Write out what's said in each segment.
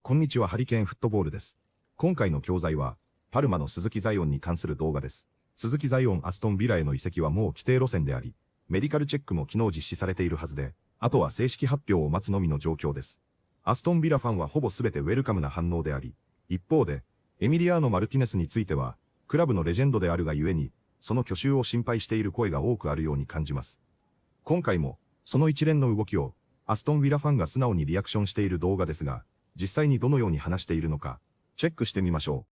こんにちは、ハリケーンフットボールです。今回の教材は、パルマの鈴木彩艶に関する動画です。鈴木彩艶アストンヴィラへの移籍はもう既定路線であり、メディカルチェックも昨日実施されているはずで、あとは正式発表を待つのみの状況です。アストンヴィラファンはほぼ全てウェルカムな反応であり、一方で、エミリアーノ・マルティネスについては、クラブのレジェンドであるがゆえに、その去就を心配している声が多くあるように感じます。今回も、その一連の動きを、アストンヴィラファンが素直にリアクションしている動画ですが、実際にどのように話しているのか、チェックしてみましょ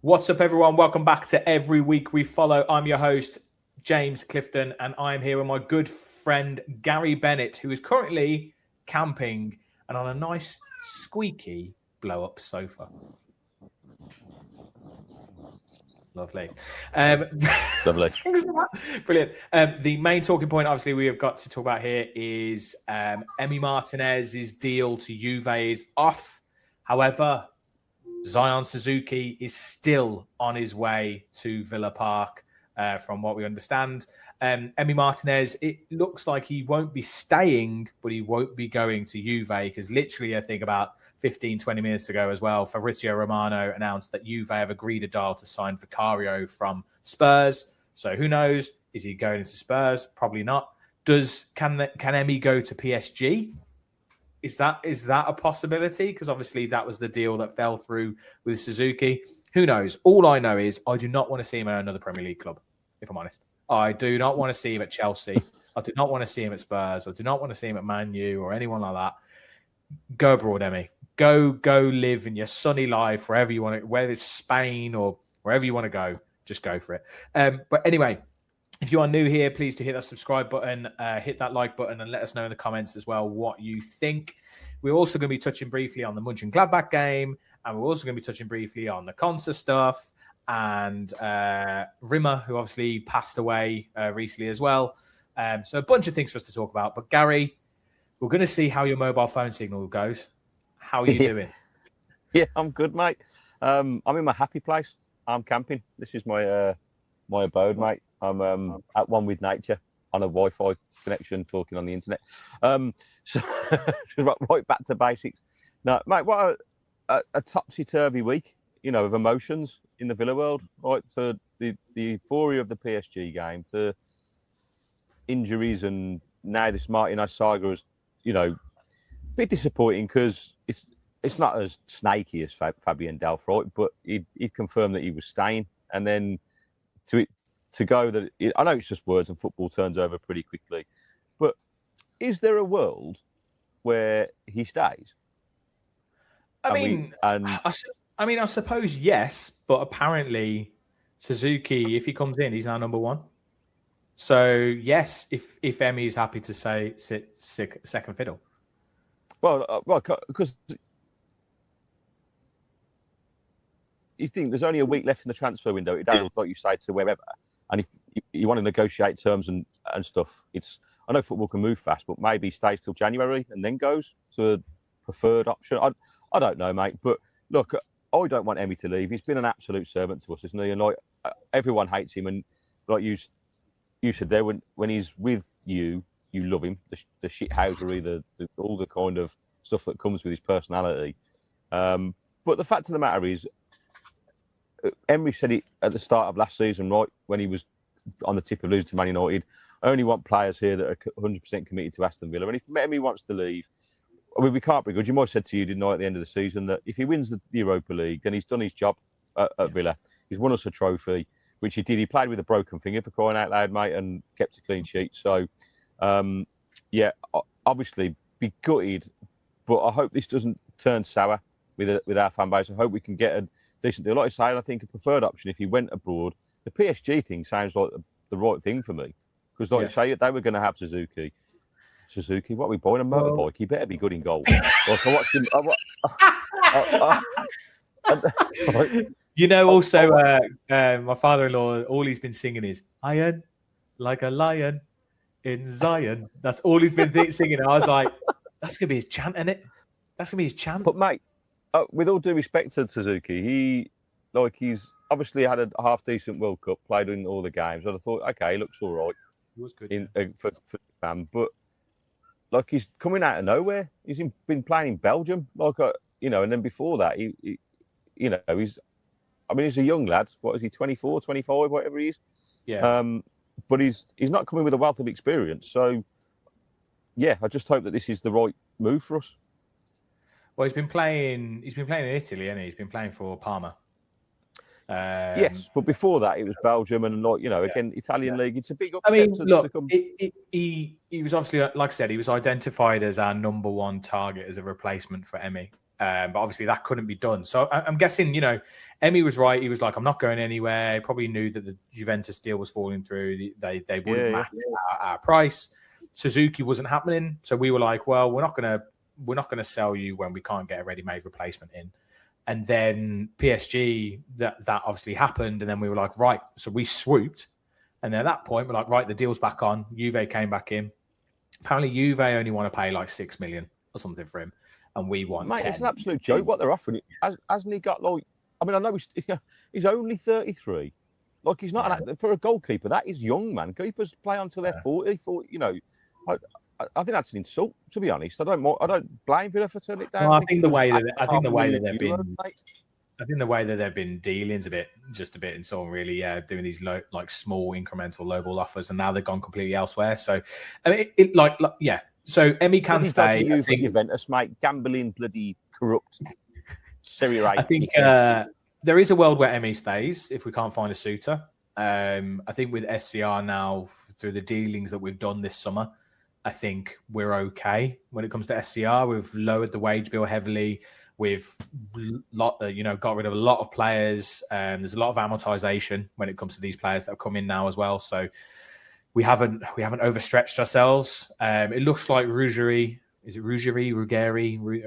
う。What's up, everyone? Welcome back to Every Week We Follow. I'm your host, James Clifton, and I'm here with my good friend, Gary Bennett, who is currently camping and on a nice, squeaky blow-up sofa. Lovely. Lovely. Brilliant. The main talking point, obviously, we have got to talk about here is Emi Martinez's deal to Juve is off. However, Zion Suzuki is still on his way to Villa Park, from what we understand. Emi Martinez, it looks like he won't be staying, but he won't be going to Juve because literally, I think about 15, 20 minutes ago as well, Fabrizio Romano announced that Juve have agreed a deal to sign Vicario from Spurs. So who knows? Is he going into Spurs? Probably not. Can Emi go to PSG? Is that a possibility? Because obviously that was the deal that fell through with Suzuki. Who knows? All I know is I do not want to see him at another Premier League club, if I'm honest. I do not want to see him at Chelsea. I do not want to see him at Spurs. I do not want to see him at Man U or anyone like that. Go abroad, Emi. Go live in your sunny life wherever you want to, whether it's Spain or wherever you want to go. Just go for it. But anyway, if you are new here, please do hit that subscribe button, hit that like button, and let us know in the comments as well what you think. We're also going to be touching briefly on the Mönchengladbach game, and we're also going to be touching briefly on the Consa stuff and Rimmer, who obviously passed away recently as well. So a bunch of things for us to talk about. But Gary, we're going to see how your mobile phone signal goes. How are you doing? Yeah, I'm good, mate. I'm in my happy place. I'm camping. This is my my abode, mate. I'm at one with nature on a Wi-Fi connection, talking on the internet. So right back to basics. Now, mate, what a topsy-turvy week, you know, of emotions in the Villa world, right? To the euphoria of the PSG game, to injuries, and now this Martinez saga is, you know, a bit disappointing because it's not as snaky as Fabian Delph, right? But he'd confirmed that he was staying, and then to go that I know it's just words and football turns over pretty quickly, but is there a world where he stays? I suppose yes, but apparently Suzuki, if he comes in, he's now number one. So yes, if Emi is happy to say sit second fiddle. Well, because you think there's only a week left in the transfer window. It does, like you say, to wherever. And if you want to negotiate terms and stuff, I know football can move fast, but maybe he stays till January and then goes to a preferred option. I don't know, mate. But look, I don't want Emi to leave. He's been an absolute servant to us, isn't he? And like everyone hates him. And like you said there, when he's with you, you love him. The shithousery, all the kind of stuff that comes with his personality. But the fact of the matter is, Emery said it at the start of last season, right, when he was on the tip of losing to Man United. I only want players here that are 100% committed to Aston Villa. And if Emery wants to leave, I mean, we can't be good. You might have said to you, didn't I, at the end of the season, that if he wins the Europa League, then he's done his job at Villa. He's won us a trophy, which he did. He played with a broken finger, for crying out loud, mate, and kept a clean sheet. So, yeah, obviously be gutted, but I hope this doesn't turn sour with our fan base. I hope we can get a decent deal. Like I say, I think a preferred option if he went abroad. The PSG thing sounds like the right thing for me. Because like you say, they were going to have Suzuki. What are we buying? A motorbike? He better be good in goal. Like, I watched him. You know, also, my father-in-law, all he's been singing is "Iron like a lion in Zion." That's all he's been singing. I was like, that's going to be his chant, isn't it? That's going to be his chant. But, mate, with all due respect to Suzuki, he's obviously had a half-decent World Cup, played in all the games. And I thought, okay, he looks all right. He was good for Japan. But like he's coming out of nowhere. Been playing in Belgium, and then before that, he's a young lad. What is he, 24, 25, whatever he is? Yeah. But he's not coming with a wealth of experience. So, yeah, I just hope that this is the right move for us. Well, he's been playing in Italy, hasn't he? He's been playing for Parma. Yes, but before that, it was Belgium and again, Italian league. It's a big upstep. I mean, look, to come. He was obviously, like I said, he was identified as our number one target as a replacement for Emi. But obviously that couldn't be done. So I'm guessing, Emi was right. He was like, I'm not going anywhere. He probably knew that the Juventus deal was falling through. They wouldn't match our price. Suzuki wasn't happening. So we were like, well, we're not gonna sell you when we can't get a ready-made replacement in. And then PSG, that obviously happened. And then we were like, right. So we swooped. And then at that point, we're like, right, the deal's back on. Juve came back in. Apparently Juve only want to pay like 6 million or something for him. And we want 10. It's an absolute joke what they're offering. Hasn't he got I know he's only 33. Like he's not for a goalkeeper. That is young, man. Keepers play until they're 40. I think that's an insult, to be honest. I don't blame Villa for turning it down. Well, I think the way that they've been dealing's a bit and so on, really, doing these small incremental low ball offers, and now they've gone completely elsewhere. So I mean, So Emi can stay. I think Juventus, mate, gambling, bloody corrupt. Serie A. I think there is a world where Emi stays if we can't find a suitor. I think with SCR now, through the dealings that we've done this summer, I think we're okay when it comes to SCR. We've lowered the wage bill heavily. We've got rid of a lot of players. There's a lot of amortization when it comes to these players that have come in now as well. So we haven't overstretched ourselves. It looks like Ruggeri,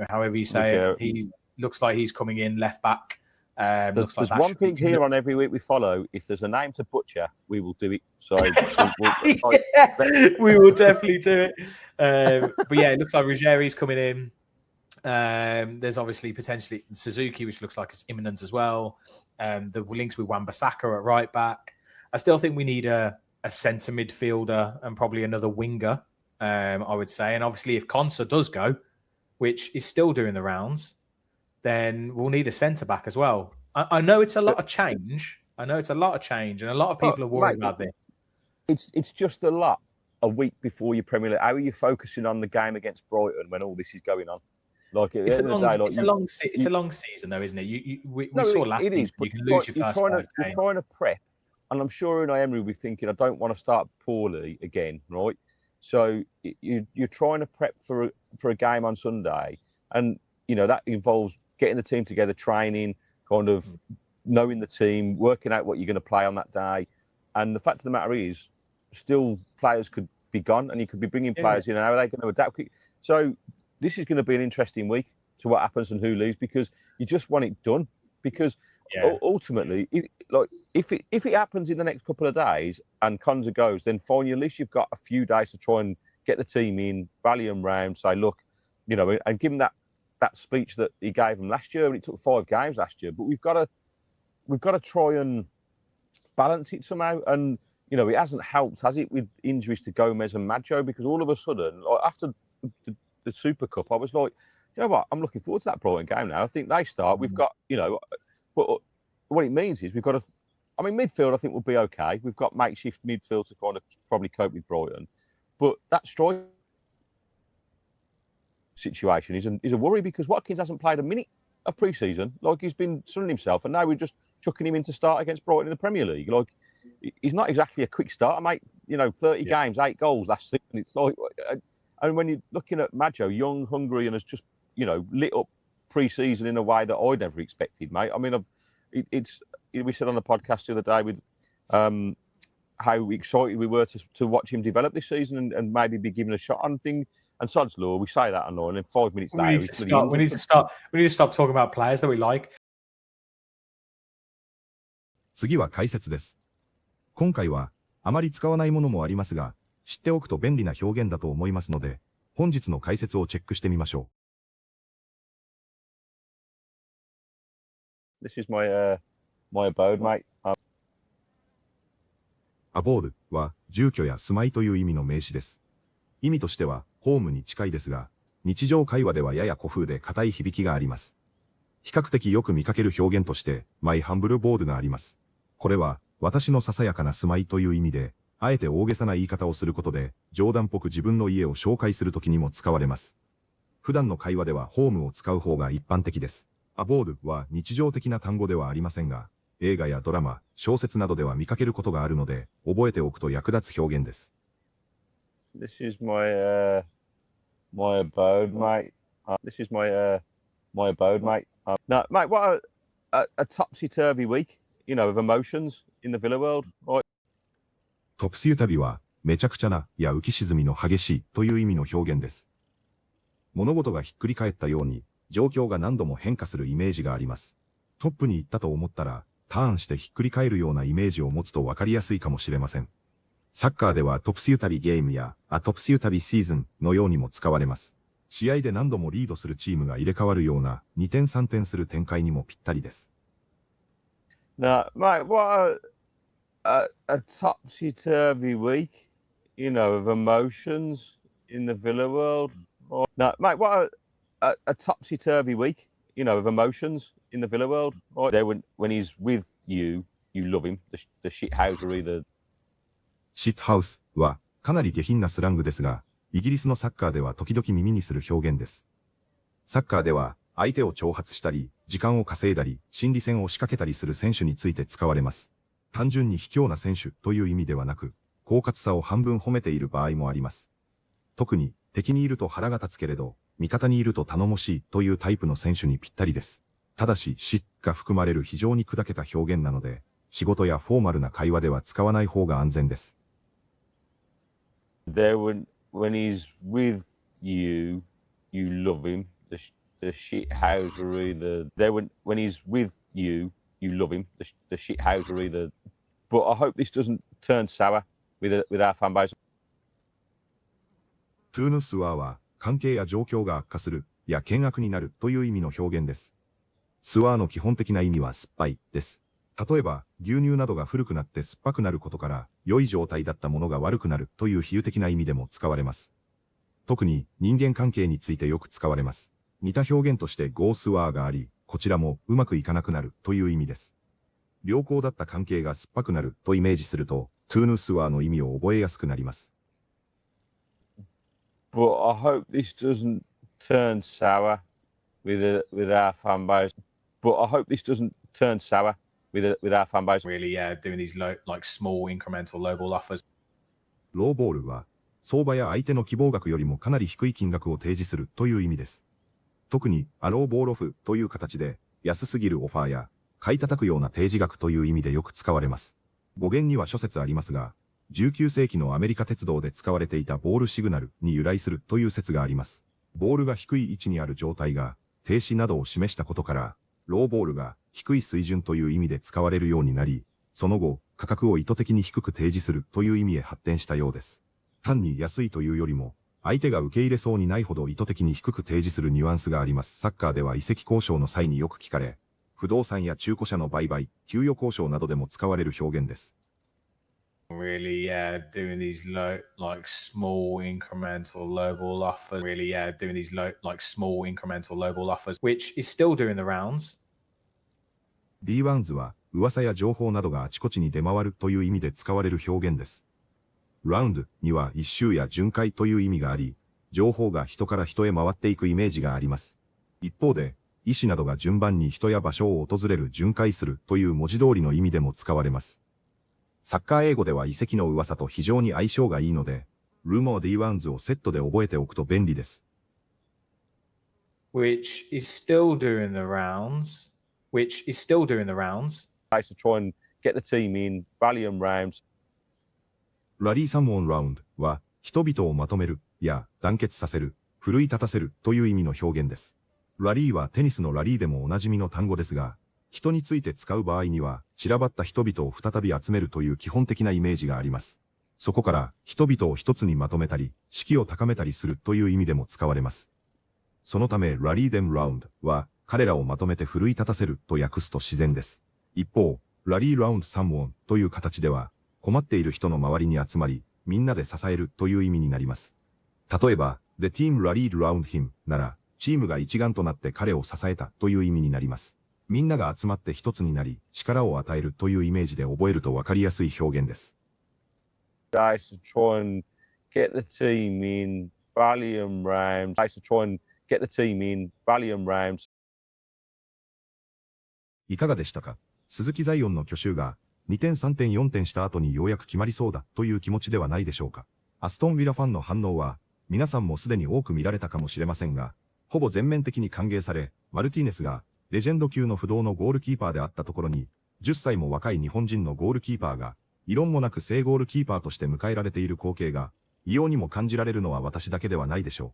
however you say it. He looks like he's coming in left back. There's one thing here on every week we follow. If there's a name to butcher, we will do it. So we will definitely do it. But yeah, it looks like Ruggeri's coming in. There's obviously potentially Suzuki, which looks like it's imminent as well. The links with Wan-Bissaka at right back. I still think we need a centre midfielder and probably another winger, I would say. And obviously if Konsa does go, which is still doing the rounds, then we'll need a centre back as well. I know it's a lot of change. And a lot of people are worried about this. It's just a lot a week before your Premier League. How are you focusing on the game against Brighton when all this is going on? It's a long season, though, isn't it? We saw last week. You can lose your first 5 games. You're trying to prep, and I'm sure Unai Emery will be thinking, I don't want to start poorly again, right? So you're trying to prep for a game on Sunday, and that involves getting the team together, training, kind of knowing the team, working out what you're going to play on that day. And the fact of the matter is, still players could be gone, and you could be bringing players in. How are they going to adapt? So this is going to be an interesting week to what happens and who leaves, because you just want it done. Because ultimately, if it happens in the next couple of days and Konsa goes, then fine. At least you've got a few days to try and get the team in, rally them round, say, look, and give them that speech that he gave them last year. And it took 5 games last year, but we've got to try and balance it somehow. And it hasn't helped, has it, with injuries to Gomez and Maggio? Because all of a sudden, after the Super Cup, I was like, you know what? I'm looking forward to that Brighton game now. I think they start. We've got, but what it means is we've got midfield I think will be okay. We've got makeshift midfield to kind of probably cope with Brighton. But that strike situation is a worry, because Watkins hasn't played a minute of pre-season. Like, he's been sunning himself, and now we're just chucking him in to start against Brighton in the Premier League. Like, he's not exactly a quick starter, mate. 30 games, 8 goals last season. It's like, and when you're looking at Maggio, young, hungry, and has just lit up pre-season in a way that I never expected, mate. I mean, we said on the podcast the other day with how excited we were to watch him develop this season and maybe be given a shot on thing. And sod's law, we say that, and then 5 minutes later, we need to stop talking about players that we like. 次は解説です。今回はあまり使わないものもありますが、知っておくと便利な表現だと思いますので、本日の解説をチェックしてみましょう。This is my abode, mate. abode は住居や住まいという意味の名詞です。意味としては、ホームに近いですが、日常会話ではやや古風で硬い響きがあります。比較的よく見かける表現として、マイハンブルボードがあります。これは、私のささやかな住まいという意味で、あえて大げさな言い方をすることで、冗談っぽく自分の家を紹介するときにも使われます。普段の会話ではホームを使う方が一般的です。アボードは日常的な単語ではありませんが、映画やドラマ、小説などでは見かけることがあるので、覚えておくと役立つ表現です。This is my abode, mate. This is my abode, mate. No, mate, what a topsy-turvy week, of emotions in the Villa world. Right? トプスユ旅は、めちゃくちゃな、や浮き沈みの激しいという意味の表現です。物事がひっくり返ったように、状況が何度も変化するイメージがあります。トップに行ったと思ったら、ターンしてひっくり返るようなイメージを持つと分かりやすいかもしれません。サッカーではトプスユ旅ゲームやトプスユ旅シーズンのようにも使われます。試合で何度もリードするチームが入れ替わるような2点3点する展開にもぴったりです。No, mate, what a topsy-turvy week, of emotions in the Villa world. No, mate, what a topsy-turvy week, of emotions in the Villa world. There, when he's with you, you love him. The shithousery, the シットハウスはかなり下品なスラングですが、イギリスのサッカーでは時々耳にする表現です。サッカーでは相手を挑発したり、時間を稼いだり、心理戦を仕掛けたりする選手について使われます。単純に卑怯な選手という意味ではなく、狡猾さを半分褒めている場合もあります。特に敵にいると腹が立つけれど、味方にいると頼もしいというタイプの選手にぴったりです。ただし、シッが含まれる非常に砕けた表現なので、仕事やフォーマルな会話では使わない方が安全です。there when he's with you, you love him. The shithousery, there when he's with you, you love him. The shithousery, But I hope this doesn't turn sour with our fan base. トゥーヌスワーは関係や状況が悪化するや険悪になるという意味の表現です。スワーの基本的な意味は酸っぱいです。例えば、牛乳などが古くなって酸っぱくなることから、良い状態だったものが悪くなるという比喩的な意味でも使われます。特に人間関係についてよく使われます。似た表現としてゴースワーがあり、こちらもうまくいかなくなるという意味です。良好だった関係が酸っぱくなるとイメージすると、トゥーヌスワーの意味を覚えやすくなります。But I hope this doesn't turn sour with our fan base. But I hope this doesn't turn sour with our fan base. Really, doing these like small incremental low ball offers. ローボールは、相場や相手の希望額よりもかなり低い金額を提示するという意味です。特に、ローボールオフという形で、安すぎるオファーや、買い叩くような提示額という意味でよく使われます。語源には諸説ありますが、19世紀のアメリカ鉄道で使われていたボールシグナルに由来するという説があります。ボールが低い位置にある状態が、停止などを示したことから、ローボールが低い水準という意味で使われるようになり、その後、価格を意図的に低く提示するという意味へ発展したようです。単に安いというよりも、相手が受け入れそうにないほど意図的に低く提示するニュアンスがあります。サッカーでは移籍交渉の際によく聞かれ、不動産や中古車の売買、給与交渉などでも使われる表現です。Really, doing these like small incremental lowball offers. Really, doing these like small incremental lowball offers, which is still doing the rounds. D1s は噂や情報などがあちこちに出回るという意味で使われる表現です。ラウンドには一周や巡回という意味があり、情報が人から人へ回っていくイメージがあります。一方で、医師などが順番に人や場所を訪れる巡回するという文字通りの意味でも使われます。サッカー英語では移籍の噂と非常に相性がいいので、ルーモー D1s をセットで覚えておくと便利です。Which is still doing the rounds. Which is still doing the rounds. I used to try and get the team in, rally them round. ラリーサムオンラウンドは、人々をまとめるや団結させる、奮い立たせるという意味の表現です。ラリーはテニスのラリーでもおなじみの単語ですが、人について使う場合には、散らばった人々を再び集めるという基本的なイメージがあります。そこから、人々を一つにまとめたり、士気を高めたりするという意味でも使われます。そのため、ラリーデムラウンドは、彼らをまとめて奮い立たせると訳すと自然です。一方、ラリーラウンドサムオンという形では、困っている人の周りに集まり、みんなで支えるという意味になります。例えば、The team rallied around him なら、チームが一丸となって彼を支えたという意味になります。みんなが集まって一つになり、力を与えるというイメージで覚えるとわかりやすい表現です。Guys to try and get the team in Valium rounds. Guys to try and get the team in Valium rounds. いかがでしたか？鈴木彩艶の去就が2点3点4点した後にようやく決まりそうだという気持ちではないでしょうか。アストンヴィラファンの反応は皆さんもすでに多く見られたかもしれませんが、ほぼ全面的に歓迎され、マルティネスがレジェンド級の不動のゴールキーパーであったところに、10歳も若い日本人のゴールキーパーが、異論もなく正ゴールキーパーとして迎えられている光景が、異様にも感じられるのは私だけではないでしょう。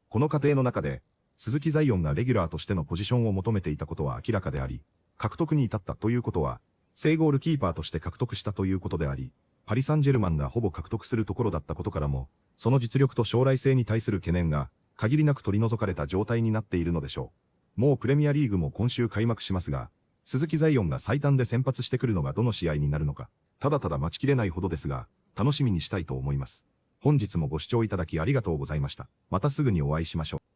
この過程の中で、鈴木彩艶がレギュラーとしてのポジションを求めていたことは明らかであり、獲得に至ったということは、正ゴールキーパーとして獲得したということであり、パリ・サンジェルマンがほぼ獲得するところだったことからも、その実力と将来性に対する懸念が、限りなく取り除かれた状態になっているのでしょう。もうプレミアリーグも今週開幕しますが、鈴木彩艶が最短で先発してくるのがどの試合になるのか、ただただ待ちきれないほどですが、楽しみにしたいと思います。本日もご視聴いただきありがとうございました。またすぐにお会いしましょう。